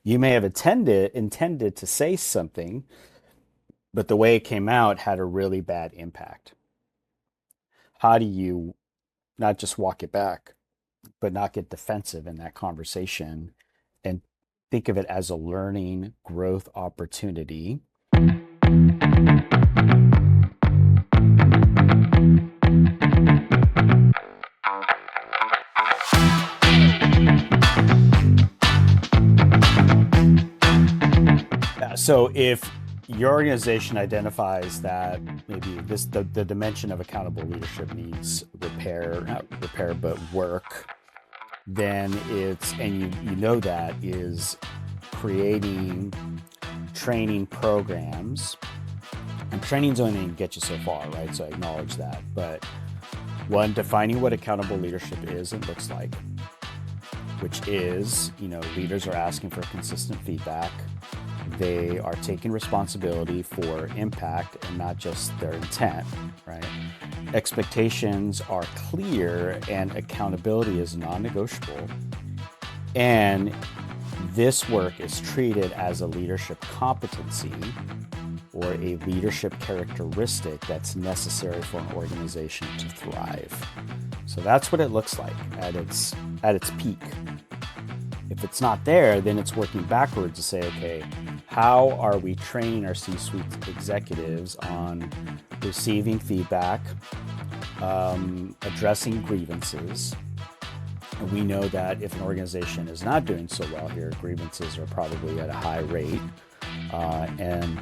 You may have intended to say something, but the way it came out had a really bad impact. How do you not just walk it back, but not get defensive in that conversation and think of it as a learning growth opportunity? So if your organization identifies that maybe the dimension of accountable leadership needs not repair, but work, then you know that is creating training programs. And training's only going to get you so far, right? So I acknowledge that. But one, defining what accountable leadership is and looks like, which is, leaders are asking for consistent feedback. They are taking responsibility for impact and not just their intent, right? Expectations are clear and accountability is non-negotiable. And this work is treated as a leadership competency or a leadership characteristic that's necessary for an organization to thrive. So that's what it looks like at its peak. If it's not there, then it's working backwards to say, okay, how are we training our C-suite executives on receiving feedback, addressing grievances? And we know that if an organization is not doing so well here, grievances are probably at a high rate, and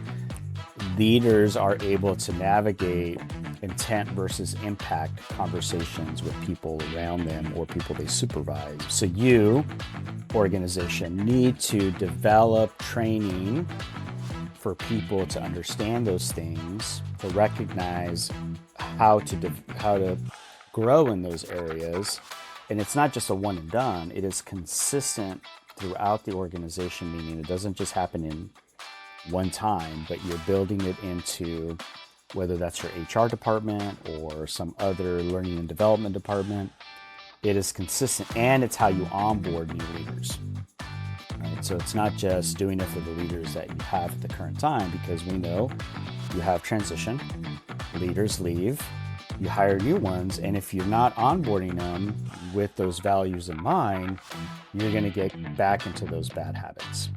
leaders are able to navigate intent versus impact conversations with people around them or people they supervise. So you, organization, need to develop training for people to understand those things, to recognize how to grow in those areas. And it's not just a one and done, it is consistent throughout the organization, meaning it doesn't just happen in one time, but you're building it into, whether that's your HR department or some other learning and development department. It is consistent, and it's how you onboard new leaders. Right? So it's not just doing it for the leaders that you have at the current time, because we know you have transition, leaders leave, you hire new ones, and if you're not onboarding them with those values in mind, you're going to get back into those bad habits.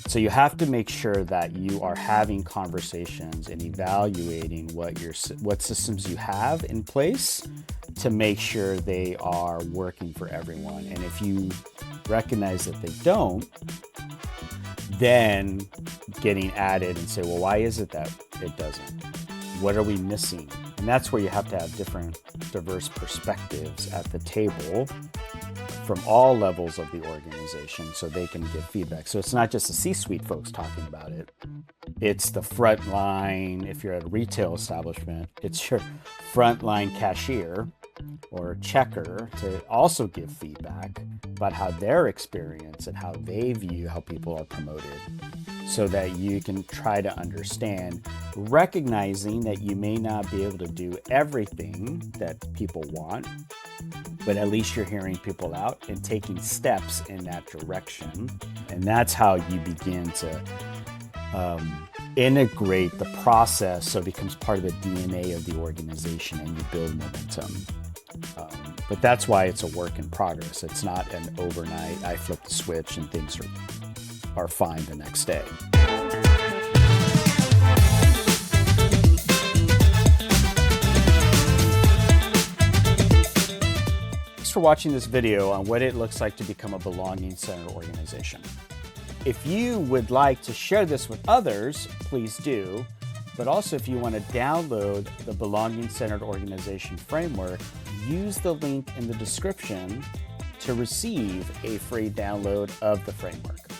So you have to make sure that you are having conversations and evaluating what systems you have in place to make sure they are working for everyone. And if you recognize that they don't, then getting added and say, well, why is it that it doesn't? What are we missing? And that's where you have to have different diverse perspectives at the table from all levels of the organization so they can give feedback. So it's not just the C-suite folks talking about it. It's the front line. If you're at a retail establishment, it's your frontline cashier or checker to also give feedback about how their experience and how they view how people are promoted, so that you can try to understand, recognizing that you may not be able to do everything that people want, but at least you're hearing people out and taking steps in that direction. And that's how you begin to integrate the process so it becomes part of the DNA of the organization and you build momentum. But that's why it's a work in progress. It's not an overnight, I flip the switch and things are fine the next day. Thanks for watching this video on what it looks like to become a belonging-centered organization. If you would like to share this with others, please do. But also, if you want to download the Belonging-Centered Organization Framework, use the link in the description to receive a free download of the framework.